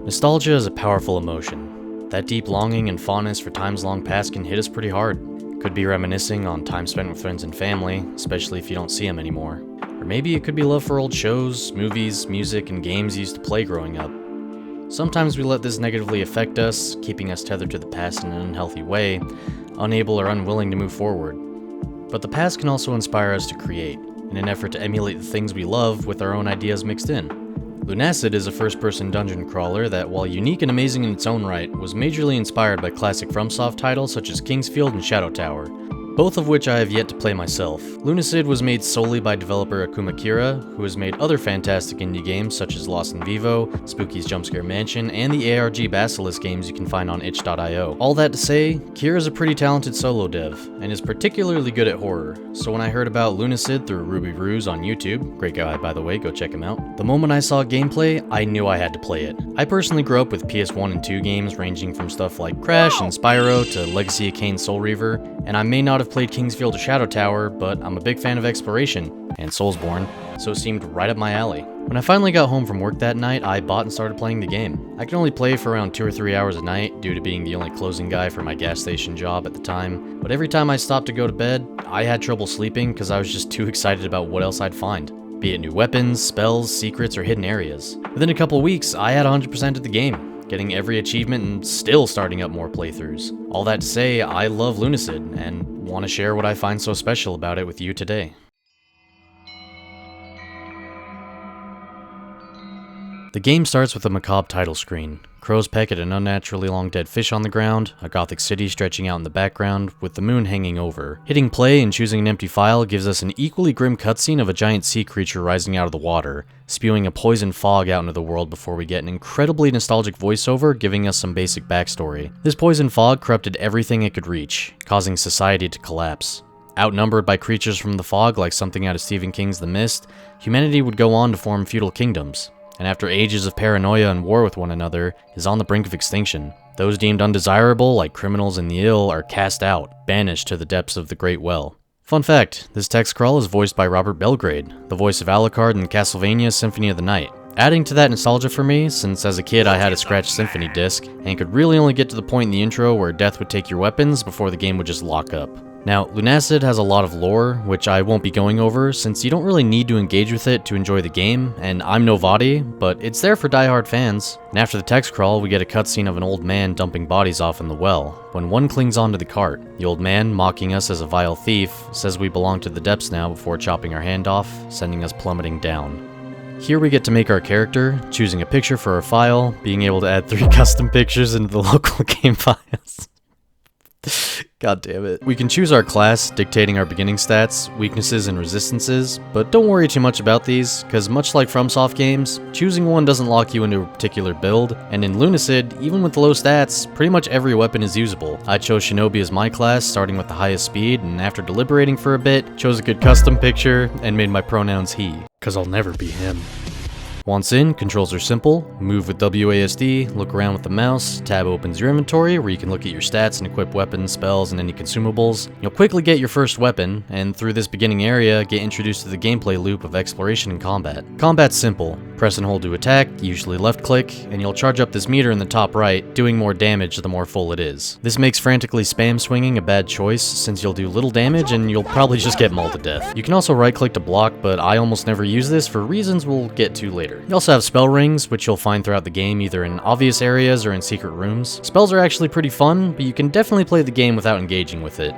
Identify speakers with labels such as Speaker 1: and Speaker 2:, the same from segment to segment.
Speaker 1: Nostalgia is a powerful emotion. That deep longing and fondness for times long past can hit us pretty hard. Could be reminiscing on time spent with friends and family, especially if you don't see them anymore. Or maybe it could be love for old shows, movies, music, and games you used to play growing up. Sometimes we let this negatively affect us, keeping us tethered to the past in an unhealthy way, unable or unwilling to move forward. But the past can also inspire us to create, in an effort to emulate the things we love with our own ideas mixed in. Lunacid is a first-person dungeon crawler that, while unique and amazing in its own right, was majorly inspired by classic FromSoft titles such as Kingsfield and Shadow Tower, both of which I have yet to play myself. Lunacid was made solely by developer Akuma Kira, who has made other fantastic indie games such as Lost in Vivo, Spooky's Jumpscare Mansion, and the ARG Basilisk games you can find on itch.io. All that to say, Kira is a pretty talented solo dev, and is particularly good at horror, so when I heard about Lunacid through Ruby Ruse on YouTube, great guy by the way, go check him out, the moment I saw gameplay, I knew I had to play it. I personally grew up with PS1 and 2 games ranging from stuff like Crash and Spyro to Legacy of Kain Soul Reaver, and I may not have played Kingsfield or Shadow Tower, but I'm a big fan of exploration, and Soulsborne, so it seemed right up my alley. When I finally got home from work that night, I bought and started playing the game. I could only play for around 2 or 3 hours a night, due to being the only closing guy for my gas station job at the time, but every time I stopped to go to bed, I had trouble sleeping because I was just too excited about what else I'd find, be it new weapons, spells, secrets, or hidden areas. Within a couple weeks, I had 100% of the game, getting every achievement and still starting up more playthroughs. All that to say, I love Lunacid, and want to share what I find so special about it with you today. The game starts with a macabre title screen. Crows peck at an unnaturally long dead fish on the ground, a gothic city stretching out in the background, with the moon hanging over. Hitting play and choosing an empty file gives us an equally grim cutscene of a giant sea creature rising out of the water, spewing a poison fog out into the world before we get an incredibly nostalgic voiceover giving us some basic backstory. This poison fog corrupted everything it could reach, causing society to collapse. Outnumbered by creatures from the fog like something out of Stephen King's The Mist, humanity would go on to form feudal kingdoms, and after ages of paranoia and war with one another, is on the brink of extinction. Those deemed undesirable, like criminals and the ill, are cast out, banished to the depths of the Great Well. Fun fact, this text crawl is voiced by Robert Belgrade, the voice of Alucard in Castlevania Symphony of the Night. Adding to that nostalgia for me, since as a kid I had a scratched Symphony disc, and could really only get to the point in the intro where death would take your weapons before the game would just lock up. Now, Lunacid has a lot of lore, which I won't be going over, since you don't really need to engage with it to enjoy the game, and I'm no Vadi, but it's there for diehard fans. And after the text crawl, we get a cutscene of an old man dumping bodies off in the well, when one clings onto the cart. The old man, mocking us as a vile thief, says we belong to the depths now before chopping our hand off, sending us plummeting down. Here we get to make our character, choosing a picture for our file, being able to add 3 custom pictures into the local game files. God damn it. We can choose our class, dictating our beginning stats, weaknesses, and resistances, but don't worry too much about these, because much like FromSoft games, choosing one doesn't lock you into a particular build, and in Lunacid, even with low stats, pretty much every weapon is usable. I chose Shinobi as my class, starting with the highest speed, and after deliberating for a bit, chose a good custom picture, and made my pronouns he, because I'll never be him. Once in, controls are simple. Move with WASD, look around with the mouse, tab opens your inventory where you can look at your stats and equip weapons, spells, and any consumables. You'll quickly get your first weapon, and through this beginning area, get introduced to the gameplay loop of exploration and combat. Combat's simple. Press and hold to attack, usually left click, and you'll charge up this meter in the top right, doing more damage the more full it is. This makes frantically spam swinging a bad choice, since you'll do little damage and you'll probably just get mauled to death. You can also right click to block, but I almost never use this for reasons we'll get to later. You also have spell rings, which you'll find throughout the game either in obvious areas or in secret rooms. Spells are actually pretty fun, but you can definitely play the game without engaging with it.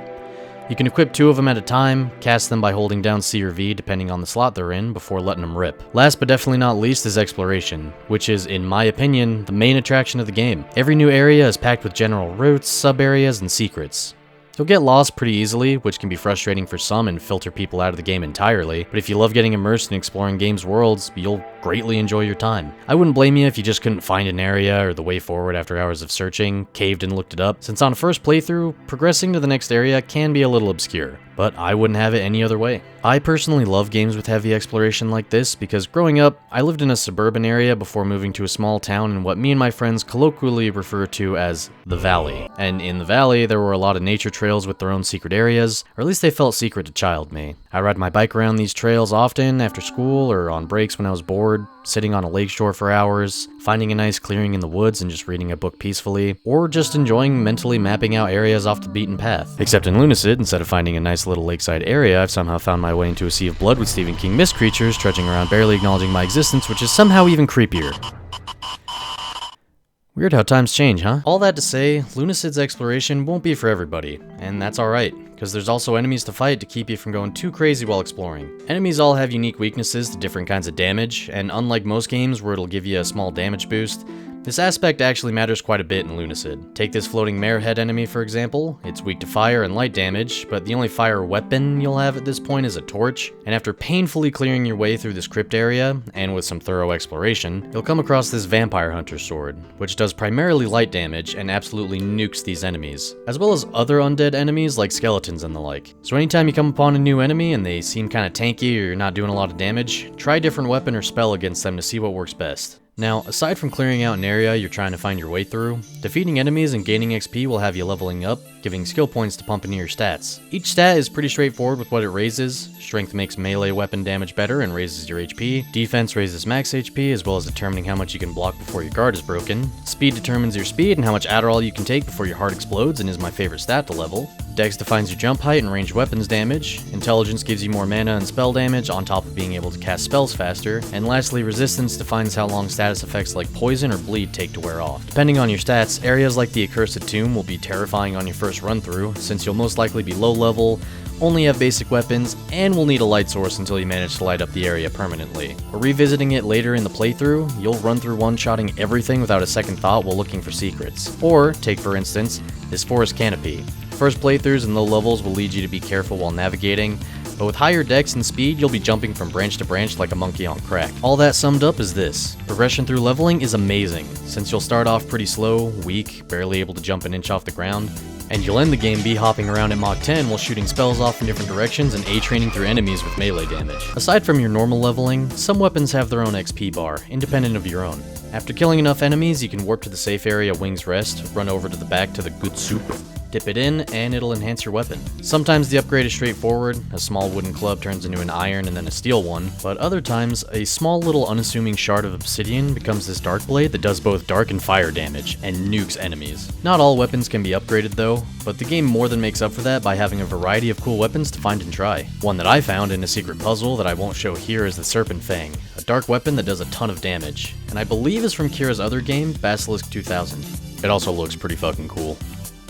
Speaker 1: You can equip 2 of them at a time, cast them by holding down C or V depending on the slot they're in before letting them rip. Last but definitely not least is exploration, which is, in my opinion, the main attraction of the game. Every new area is packed with general routes, sub-areas, and secrets. You'll get lost pretty easily, which can be frustrating for some and filter people out of the game entirely, but if you love getting immersed in exploring games' worlds, you'll greatly enjoy your time. I wouldn't blame you if you just couldn't find an area or the way forward after hours of searching, caved and looked it up, since on a first playthrough, progressing to the next area can be a little obscure, but I wouldn't have it any other way. I personally love games with heavy exploration like this because growing up, I lived in a suburban area before moving to a small town in what me and my friends colloquially refer to as the Valley. And in the Valley, there were a lot of nature trails with their own secret areas, or at least they felt secret to child me. I ride my bike around these trails often after school or on breaks when I was bored. sitting on a lakeshore for hours, finding a nice clearing in the woods and just reading a book peacefully, or just enjoying mentally mapping out areas off the beaten path. Except in Lunacid, instead of finding a nice little lakeside area, I've somehow found my way into a sea of blood with Stephen King mist creatures trudging around barely acknowledging my existence, which is somehow even creepier. Weird how times change, huh? All that to say, Lunacid's exploration won't be for everybody, and that's alright, because there's also enemies to fight to keep you from going too crazy while exploring. Enemies all have unique weaknesses to different kinds of damage, and unlike most games where it'll give you a small damage boost, this aspect actually matters quite a bit in Lunacid. Take this floating mare head enemy for example. It's weak to fire and light damage, but the only fire weapon you'll have at this point is a torch, and after painfully clearing your way through this crypt area, and with some thorough exploration, you'll come across this vampire hunter sword, which does primarily light damage and absolutely nukes these enemies, as well as other undead enemies like skeletons and the like. So anytime you come upon a new enemy and they seem kinda tanky or you're not doing a lot of damage, try a different weapon or spell against them to see what works best. Now, aside from clearing out an area you're trying to find your way through, defeating enemies and gaining XP will have you leveling up, giving skill points to pump into your stats. Each stat is pretty straightforward with what it raises. Strength makes melee weapon damage better and raises your HP. Defense raises max HP, as well as determining how much you can block before your guard is broken. Speed determines your speed and how much Adderall you can take before your heart explodes and is my favorite stat to level. Dex defines your jump height and ranged weapons damage. Intelligence gives you more mana and spell damage on top of being able to cast spells faster. And lastly, resistance defines how long status effects like poison or bleed take to wear off. Depending on your stats, areas like the Accursed Tomb will be terrifying on your first run through, since you'll most likely be low level, only have basic weapons, and will need a light source until you manage to light up the area permanently. But revisiting it later in the playthrough, you'll run through one-shotting everything without a second thought while looking for secrets. Or, take for instance, this forest canopy. First playthroughs and low levels will lead you to be careful while navigating, but with higher dex and speed, you'll be jumping from branch to branch like a monkey on crack. All that summed up is this: progression through leveling is amazing, since you'll start off pretty slow, weak, barely able to jump an inch off the ground, and you'll end the game hopping around at Mach 10 while shooting spells off in different directions and A-training through enemies with melee damage. Aside from your normal leveling, some weapons have their own XP bar, independent of your own. After killing enough enemies, you can warp to the safe area Wing's Rest, run over to the back to the good soup, dip it in, and it'll enhance your weapon. Sometimes the upgrade is straightforward, a small wooden club turns into an iron and then a steel one, but other times, a small little unassuming shard of obsidian becomes this dark blade that does both dark and fire damage, and nukes enemies. Not all weapons can be upgraded though, but the game more than makes up for that by having a variety of cool weapons to find and try. One that I found in a secret puzzle that I won't show here is the Serpent Fang, a dark weapon that does a ton of damage, and I believe is from Kira's other game, Basilisk 2000. It also looks pretty fucking cool.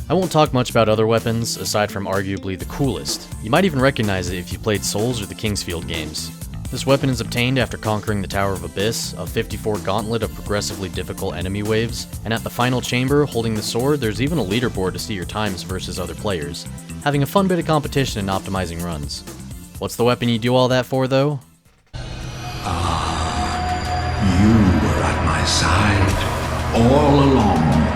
Speaker 1: I won't talk much about other weapons, aside from arguably the coolest. You might even recognize it if you played Souls or the Kingsfield games. This weapon is obtained after conquering the Tower of Abyss, a 54 gauntlet of progressively difficult enemy waves, and at the final chamber, holding the sword, there's even a leaderboard to see your times versus other players, having a fun bit of competition in optimizing runs. What's the weapon you do all that for, though?
Speaker 2: You were at my side all along.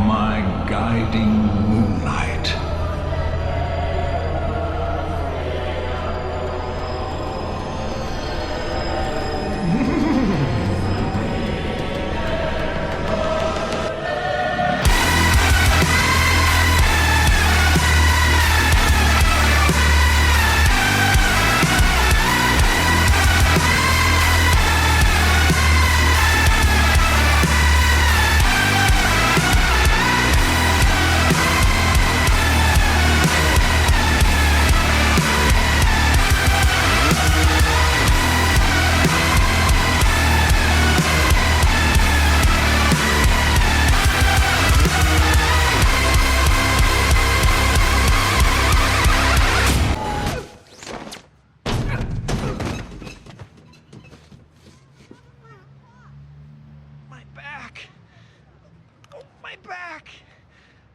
Speaker 2: My guiding moonlight.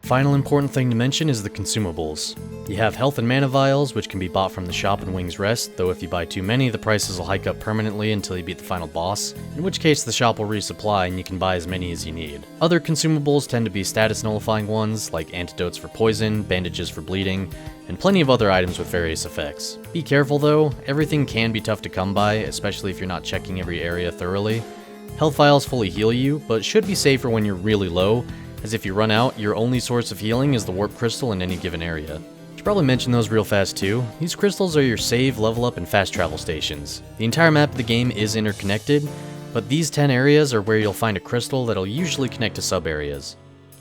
Speaker 1: Final important thing to mention is the consumables. You have health and mana vials, which can be bought from the shop in Wing's Rest, though if you buy too many, the prices will hike up permanently until you beat the final boss, in which case the shop will resupply and you can buy as many as you need. Other consumables tend to be status nullifying ones, like antidotes for poison, bandages for bleeding, and plenty of other items with various effects. Be careful though, everything can be tough to come by, especially if you're not checking every area thoroughly. Health vials fully heal you, but should be safer when you're really low, as if you run out, your only source of healing is the warp crystal in any given area. Should probably mention those real fast too. These crystals are your save, level up, and fast travel stations. The entire map of the game is interconnected, but these 10 areas are where you'll find a crystal that'll usually connect to sub-areas.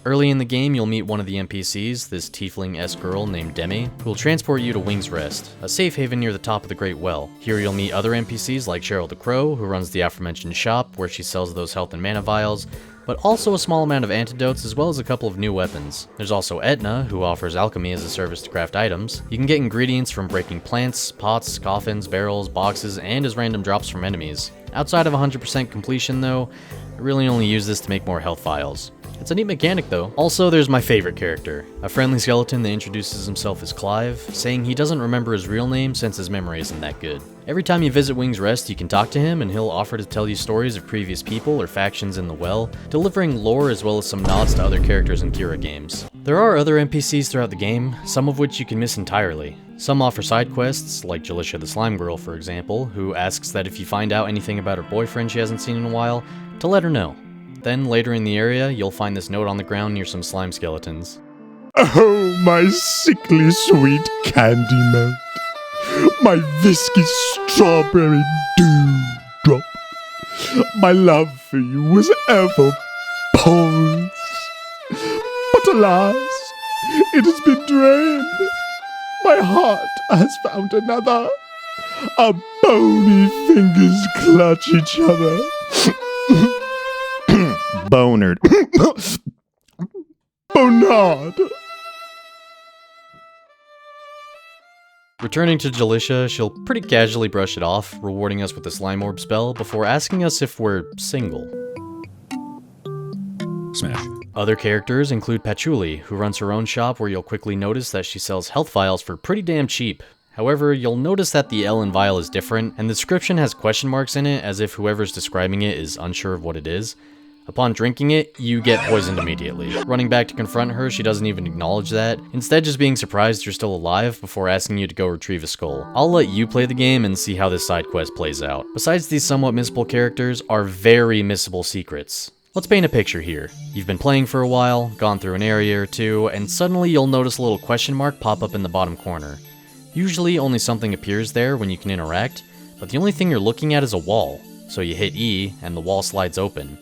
Speaker 1: Early in the game, you'll meet one of the NPCs, this tiefling-esque girl named Demi, who will transport you to Wing's Rest, a safe haven near the top of the Great Well. Here you'll meet other NPCs like Cheryl the Crow, who runs the aforementioned shop where she sells those health and mana vials, but also a small amount of antidotes as well as a couple of new weapons. There's also Etna, who offers alchemy as a service to craft items. You can get ingredients from breaking plants, pots, coffins, barrels, boxes, and as random drops from enemies. Outside of 100% completion though, I really only use this to make more health vials. It's a neat mechanic though. Also, there's my favorite character, a friendly skeleton that introduces himself as Clive, saying he doesn't remember his real name since his memory isn't that good. Every time you visit Wing's Rest, you can talk to him and he'll offer to tell you stories of previous people or factions in the well, delivering lore as well as some nods to other characters in Kira games. There are other NPCs throughout the game, some of which you can miss entirely. Some offer side quests, like Jalisha the Slime Girl for example, who asks that if you find out anything about her boyfriend she hasn't seen in a while, to let her know. Then, later in the area, you'll find this note on the ground near some slime skeletons.
Speaker 3: Oh, my sickly sweet candy melt. My visky strawberry dewdrop. My love for you was ever pulse. But alas, it has been drained. My heart has found another. Our bony fingers clutch each other. Bonard. Bonard.
Speaker 1: Returning to Jalisha, she'll pretty casually brush it off, rewarding us with a slime orb spell before asking us if we're single.
Speaker 4: Smash.
Speaker 1: Other characters include Patchouli, who runs her own shop where you'll quickly notice that she sells health vials for pretty damn cheap. However, you'll notice that the L in vial is different, and the description has question marks in it as if whoever's describing it is unsure of what it is. Upon drinking it, you get poisoned immediately. Running back to confront her, she doesn't even acknowledge that, instead just being surprised you're still alive before asking you to go retrieve a skull. I'll let you play the game and see how this side quest plays out. Besides these somewhat missable characters are very missable secrets. Let's paint a picture here. You've been playing for a while, gone through an area or two, and suddenly you'll notice a little question mark pop up in the bottom corner. Usually only something appears there when you can interact, but the only thing you're looking at is a wall, so you hit E and the wall slides open.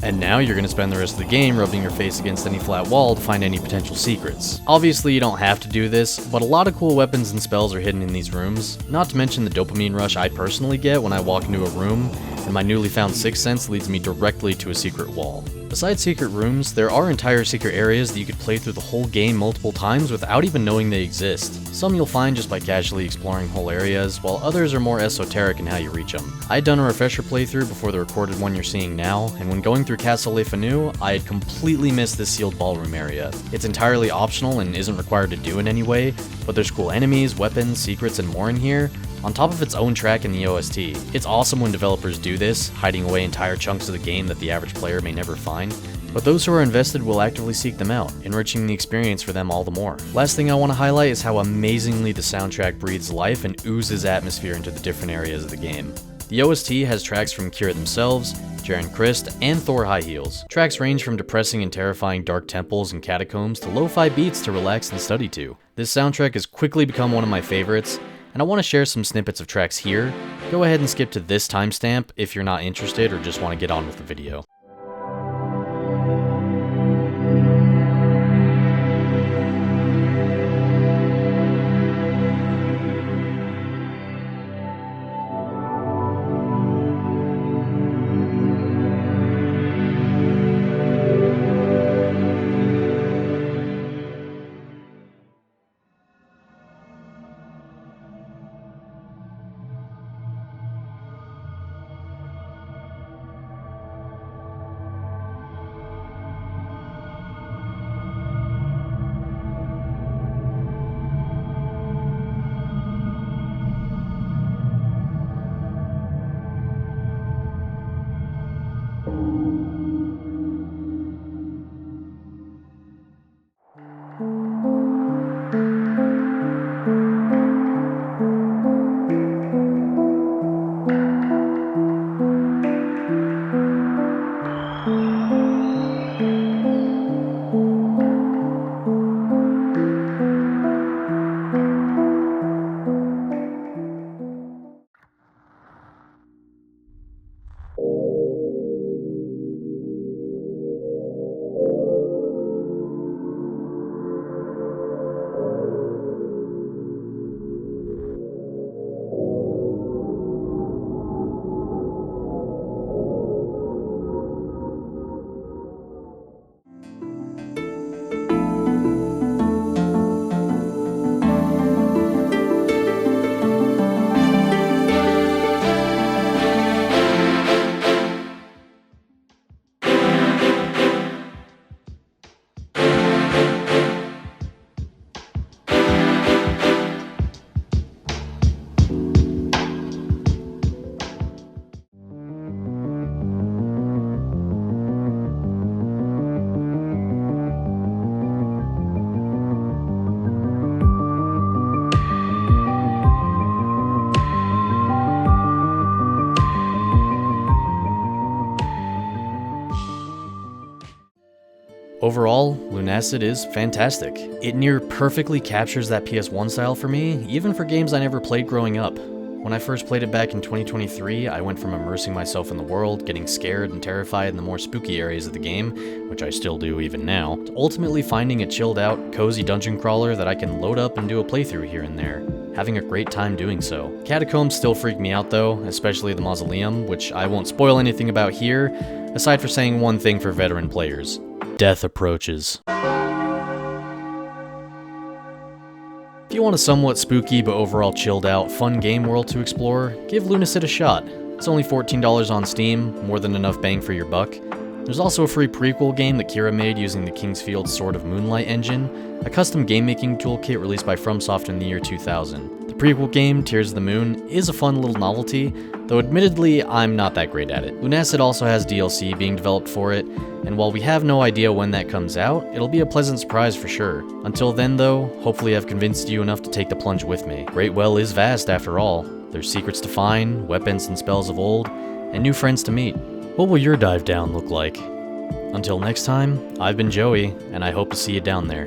Speaker 1: And now you're going to spend the rest of the game rubbing your face against any flat wall to find any potential secrets. Obviously you don't have to do this, but a lot of cool weapons and spells are hidden in these rooms, not to mention the dopamine rush I personally get when I walk into a room, and my newly found sixth sense leads me directly to a secret wall. Besides secret rooms, there are entire secret areas that you could play through the whole game multiple times without even knowing they exist. Some you'll find just by casually exploring whole areas, while others are more esoteric in how you reach them. I had done a refresher playthrough before the recorded one you're seeing now, and when going through Castle Le Fanu, I had completely missed this sealed ballroom area. It's entirely optional and isn't required to do in any way, but there's cool enemies, weapons, secrets, and more in here, on top of its own track in the OST. It's awesome when developers do this, hiding away entire chunks of the game that the average player may never find, but those who are invested will actively seek them out, enriching the experience for them all the more. Last thing I want to highlight is how amazingly the soundtrack breathes life and oozes atmosphere into the different areas of the game. The OST has tracks from Kira themselves, Jaren Christ, and Thor High Heels. Tracks range from depressing and terrifying dark temples and catacombs to lo-fi beats to relax and study to. This soundtrack has quickly become one of my favorites, and I want to share some snippets of tracks here. Go ahead and skip to this timestamp if you're not interested or just want to get on with the video. Overall, Lunacid is fantastic. It near perfectly captures that PS1 style for me, even for games I never played growing up. When I first played it back in 2023, I went from immersing myself in the world, getting scared and terrified in the more spooky areas of the game, which I still do even now, to ultimately finding a chilled out, cozy dungeon crawler that I can load up and do a playthrough here and there, having a great time doing so. Catacombs still freak me out though, especially the mausoleum, which I won't spoil anything about here, aside for saying one thing for veteran players. Death approaches. If you want a somewhat spooky but overall chilled out, fun game world to explore, give Lunacid a shot. It's only $14 on Steam, more than enough bang for your buck. There's also a free prequel game that Kira made using the Kingsfield Sword of Moonlight engine, a custom game-making toolkit released by FromSoft in the year 2000. The prequel game, Tears of the Moon, is a fun little novelty, though admittedly I'm not that great at it. Lunacid also has DLC being developed for it, and while we have no idea when that comes out, it'll be a pleasant surprise for sure. Until then though, hopefully I've convinced you enough to take the plunge with me. Great Well is vast after all. There's secrets to find, weapons and spells of old, and new friends to meet. What will your dive down look like? Until next time, I've been Joey, and I hope to see you down there.